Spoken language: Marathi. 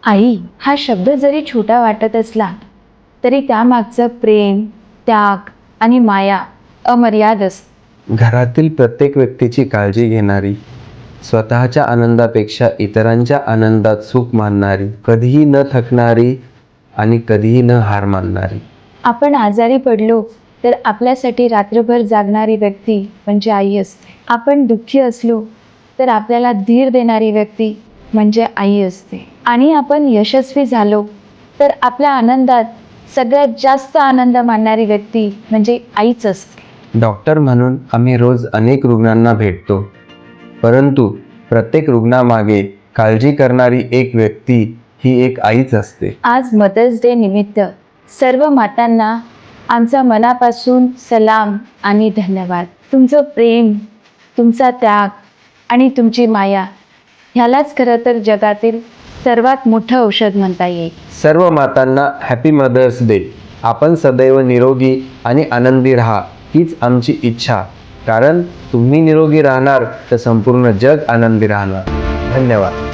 आई हा शब्द जरी छोटा वाटत असला तरी त्यामागचं प्रेम, त्याग आणि माया अमर्याद असते. घरातील प्रत्येक व्यक्तीची काळजी घेणारी, स्वतःच्या आनंदापेक्षा इतरांच्या आनंदात सुख मानणारी, कधीही न थकणारी आणि कधीही न हार मानणारी. आपण आजारी पडलो तर आपल्यासाठी रात्रभर जागणारी व्यक्ती म्हणजे आई असते. आपण दुःखी असलो तर आपल्याला धीर देणारी व्यक्ती म्हणजे आई असते. आणि आपण यशस्वी झालो तर आपल्या आनंदात सगळ्यात जास्त आनंद मानणारी व्यक्ती म्हणजे आईच असते. डॉक्टर म्हणून आम्ही रोज अनेक रुग्णांना भेटतो, परंतु प्रत्येक रुग्णामागे काळजी करणारी एक व्यक्ती ही एक आईच असते. आज मदर्स डे निमित्त सर्व मातांना आमचा मनापासून सलाम आणि धन्यवाद. तुमचं प्रेम, तुमचा त्याग आणि तुमची माया ह्यालाच खरं तर जगातील सर्वात मोठं औषध म्हणता येईल. सर्व मातांना हॅपी मदर्स डे. आपण सदैव निरोगी आणि आनंदी राहा हीच आमची इच्छा, कारण तुम्ही निरोगी राहणार तर संपूर्ण जग आनंदी राहणार. धन्यवाद.